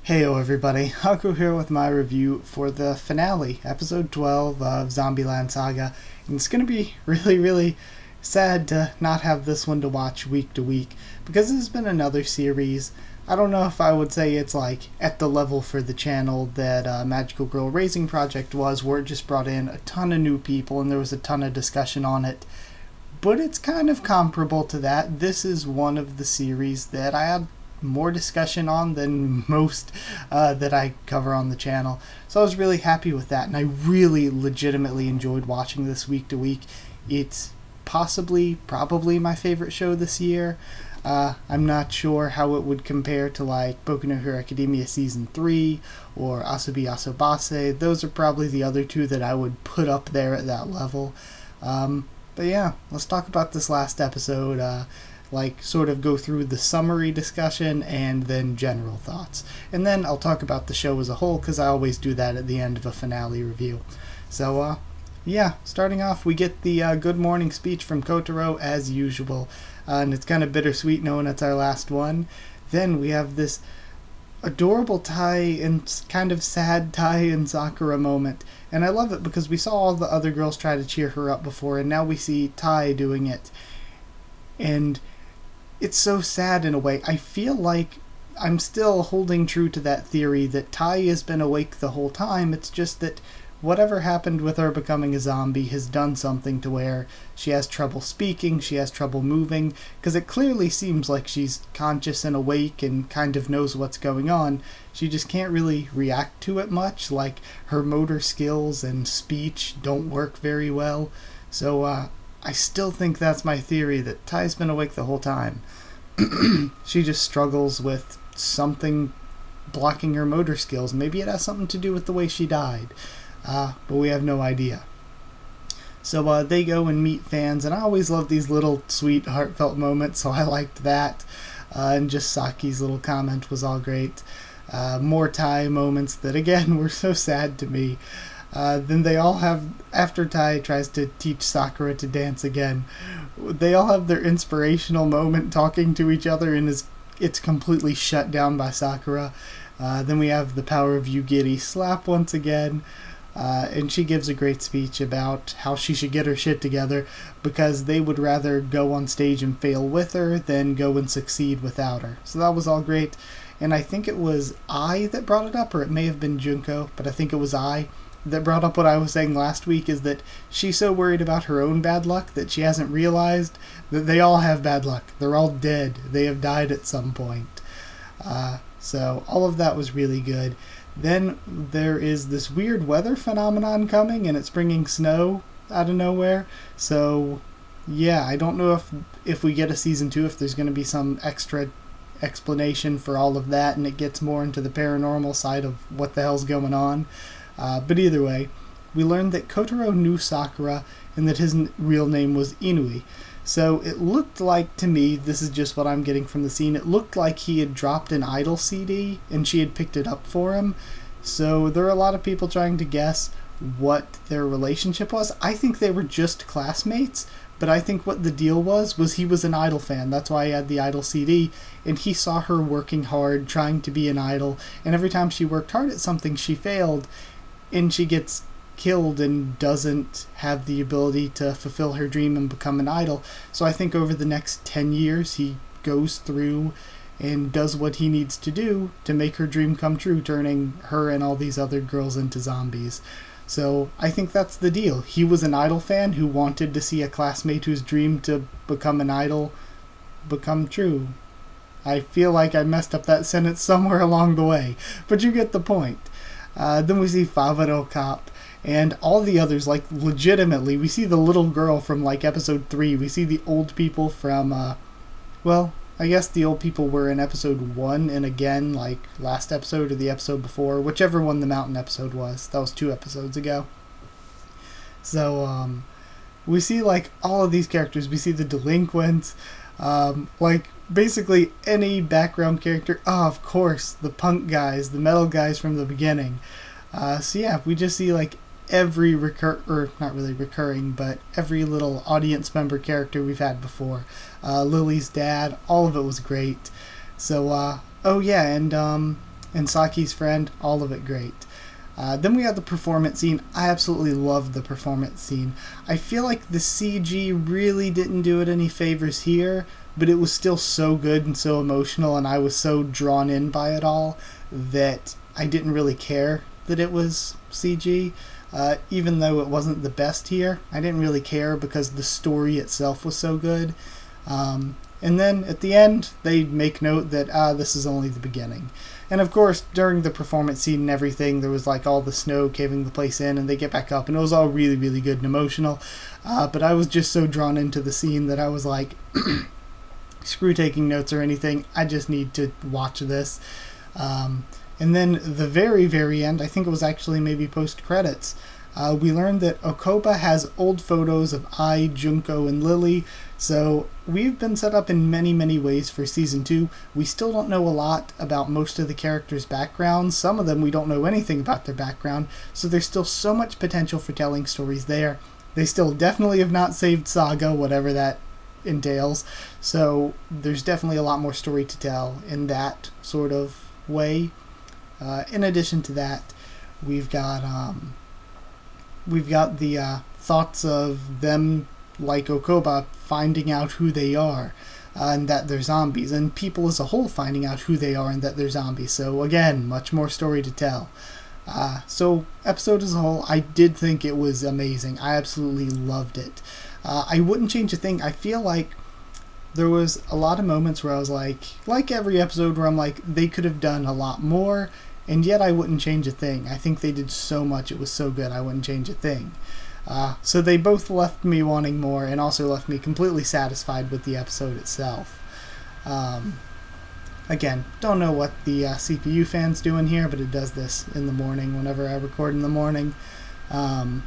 Heyo everybody, Haku here with my review for the finale, episode 12 of Zombieland Saga. And it's going to be really sad to not have this one to watch week to week, because this has been another series. I don't know if I would say it's like at the level for the channel that Magical Girl Raising Project was, where it just brought in a ton of new people and there was a ton of discussion on it. But it's kind of comparable to that. This is one of the series that I had more discussion on than most that I cover on the channel. So I was really happy with that, and I really legitimately enjoyed watching this week to week. It's probably my favorite show this year. I'm not sure how it would compare to like Boku no Hero Academia Season 3 or Asobi Asobase. Those are probably the other two that I would put up there at that level. But yeah, let's talk about this last episode, sort of go through the summary discussion and then general thoughts. And then I'll talk about the show as a whole, because I always do that at the end of a finale review. So, yeah, starting off, we get the good morning speech from Kotaro as usual. And it's kind of bittersweet knowing it's our last one. Then we have this adorable Tai and kind of sad Tai and Sakura moment. And I love it because we saw all the other girls try to cheer her up before, and now we see Tai doing it. And it's so sad in a way. I feel like I'm still holding true to that theory that Tai has been awake the whole time. It's just that whatever happened with her becoming a zombie has done something to where she has trouble speaking, she has trouble moving, because it clearly seems like she's conscious and awake and kind of knows what's going on. She just can't really react to it much, like her motor skills and speech don't work very well. So I still think that's my theory, that Tai's been awake the whole time. She just struggles with something blocking her motor skills. Maybe it has something to do with the way she died. But we have no idea. So they go and meet fans, and I always love these little sweet heartfelt moments, so I liked that. And just Saki's little comment was all great. More Tai moments that again were so sad to me. Then they all have, after Tai tries to teach Sakura to dance again, they all have their inspirational moment talking to each other, and it's completely shut down by Sakura. Then we have the power of Yugiri slap once again. And she gives a great speech about how she should get her shit together, because they would rather go on stage and fail with her than go and succeed without her. So that was all great. And I think it was I that brought it up, or it may have been Junko, but I think it was I that brought up what I was saying last week, is that she's so worried about her own bad luck that she hasn't realized that they all have bad luck. They're all dead. They have died at some point. So all of that was really good. Then there is this weird weather phenomenon coming, and it's bringing snow out of nowhere. So yeah, I don't know if we get a season 2, if there's going to be some extra explanation for all of that, and it gets more into the paranormal side of what the hell's going on. But either way, we learned that Kotaro knew Sakura and that his real name was Inui. So it looked like, to me, this is just what I'm getting from the scene, it looked like he had dropped an Idol CD and she had picked it up for him. So there are a lot of people trying to guess what their relationship was. I think they were just classmates, but I think what the deal was he was an Idol fan. That's why he had the Idol CD, and he saw her working hard, trying to be an idol, and every time she worked hard at something, she failed, and she gets killed and doesn't have the ability to fulfill her dream and become an idol. So I think over the next 10 years he goes through and does what he needs to do to make her dream come true, turning her and all these other girls into zombies. So I think that's the deal. He was an Idol fan who wanted to see a classmate whose dream to become an idol become true. I feel like I messed up that sentence somewhere along the way, but you get the point. Then we see Favaro Cop and all the others, like legitimately. We see the little girl from like episode 3. We see the old people from, I guess the old people were in episode 1 and again, like last episode or the episode before, whichever one the mountain episode was. That was 2 episodes ago. So, we see like all of these characters. We see the delinquents, like basically any background character. Oh, of course, the punk guys, the metal guys from the beginning. So yeah, we just see like every not really recurring, but every little audience member character we've had before. Lily's dad, all of it was great. So, oh yeah, and and Saki's friend, all of it great. Then we have the performance scene. I absolutely loved the performance scene. I feel like the CG really didn't do it any favors here, but it was still so good and so emotional, and I was so drawn in by it all that I didn't really care that it was CG. Even though it wasn't the best here, I didn't really care because the story itself was so good. And then at the end, they make note that this is only the beginning. And of course, during the performance scene and everything, there was like all the snow caving the place in, and they get back up, and it was all really, really good and emotional. But I was just so drawn into the scene that I was like, screw taking notes or anything, I just need to watch this. And then the very, very end, I think it was actually maybe post-credits, we learned that Okoba has old photos of Ai, Junko, and Lily, so we've been set up in many, many ways for Season 2. We still don't know a lot about most of the characters' backgrounds. Some of them we don't know anything about their background, so there's still so much potential for telling stories there. They still definitely have not saved Saga, whatever that entails, so there's definitely a lot more story to tell in that sort of way. In addition to that, we've got the thoughts of them, like Okoba, finding out who they are and that they're zombies, and people as a whole finding out who they are and that they're zombies. So again, much more story to tell. So episode as a whole, I did think it was amazing. I absolutely loved it. I wouldn't change a thing. I feel like there was a lot of moments where I was like every episode where I'm like, they could have done a lot more, and yet I wouldn't change a thing. I think they did so much, it was so good, I wouldn't change a thing. So they both left me wanting more, and also left me completely satisfied with the episode itself. Again, don't know what the CPU fan's doing here, but it does this in the morning whenever I record in the morning. Yeah,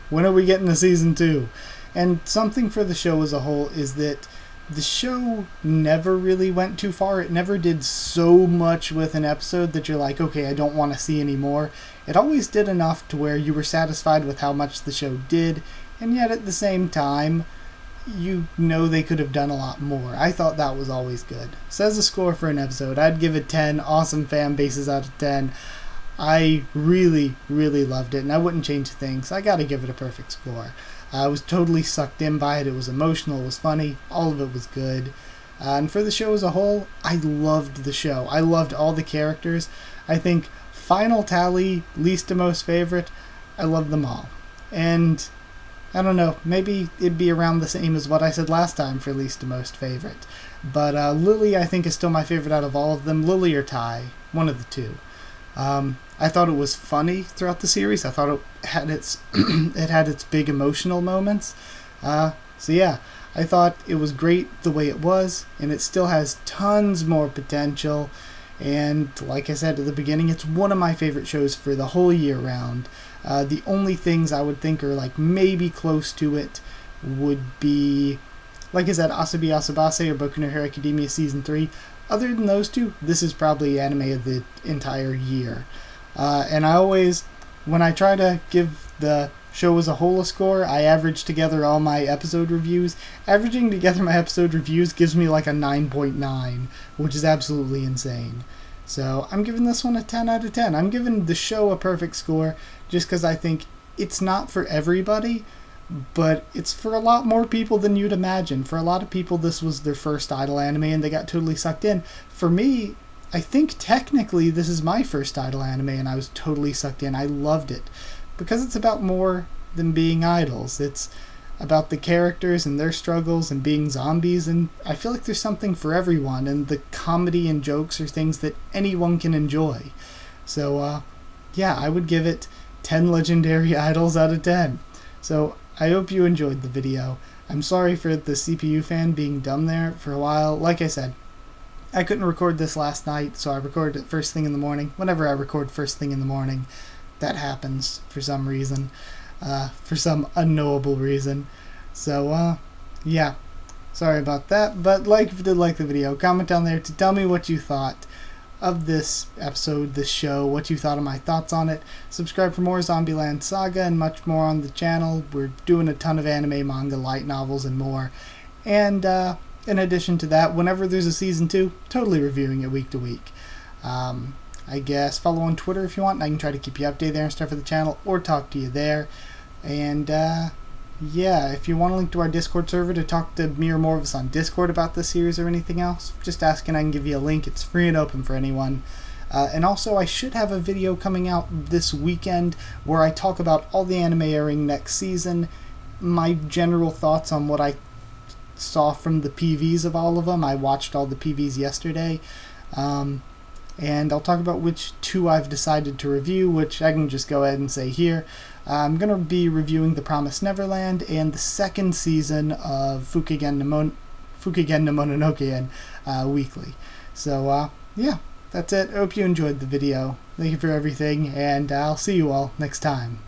when are we getting to Season 2? And something for the show as a whole is that the show never really went too far. It never did so much with an episode that you're like, okay, I don't want to see any more. It always did enough to where you were satisfied with how much the show did, and yet at the same time, you know they could have done a lot more. I thought that was always good. So as a score for an episode, I'd give it 10 awesome fan bases out of 10. I really, really loved it, and I wouldn't change things. I gotta give it a perfect score. I was totally sucked in by it. It was emotional, it was funny, all of it was good. And for the show as a whole, I loved the show. I loved all the characters. I think final tally, least to most favorite, I loved them all. And I don't know, maybe it'd be around the same as what I said last time for least to most favorite. But Lily, I think, is still my favorite out of all of them. Lily or Tai, one of the two. I thought it was funny throughout the series. I thought it had its it had its big emotional moments. So yeah, I thought it was great the way it was, and it still has tons more potential. And like I said at the beginning, it's one of my favorite shows for the whole year round. The only things I would think are like maybe close to it would be, like I said, Asobi Asobase or Boku no Hero Academia Season 3. Other than those two, this is probably anime of the entire year. And I always, when I try to give the show as a whole a score, I average together all my episode reviews. Averaging together my episode reviews gives me like a 9.9, which is absolutely insane. So I'm giving this one a 10 out of 10. I'm giving the show a perfect score just because I think it's not for everybody, but it's for a lot more people than you'd imagine. For a lot of people, this was their first idol anime and they got totally sucked in. For me, I think technically this is my first idol anime and I was totally sucked in. I loved it because it's about more than being idols. It's about the characters and their struggles and being zombies, and I feel like there's something for everyone, and the comedy and jokes are things that anyone can enjoy. So yeah, I would give it 10 legendary idols out of 10. So I hope you enjoyed the video. I'm sorry for the CPU fan being dumb there for a while. Like I said, I couldn't record this last night, so I recorded it first thing in the morning. Whenever I record first thing in the morning, that happens for some reason. For some unknowable reason. So, yeah. Sorry about that. But if you did like the video, comment down there to tell me what you thought of this episode, this show, what you thought of my thoughts on it. Subscribe for more Zombieland Saga and much more on the channel. We're doing a ton of anime, manga, light novels, and more. And, in addition to that, whenever there's a season 2, totally reviewing it week to week. I guess follow on Twitter if you want, and I can try to keep you updated there and stuff for the channel, or talk to you there. And yeah, if you want a link to our Discord server to talk to me or more of us on Discord about this series or anything else, just ask and I can give you a link. It's free and open for anyone. And also, I should have a video coming out this weekend where I talk about all the anime airing next season, my general thoughts on what I saw from the PVs of all of them. I watched all the PVs yesterday. And I'll talk about which 2 I've decided to review, which I can just go ahead and say here. I'm going to be reviewing The Promised Neverland and the 2nd season of Fukigen no Mononoke weekly. So, yeah, that's it. I hope you enjoyed the video. Thank you for everything, and I'll see you all next time.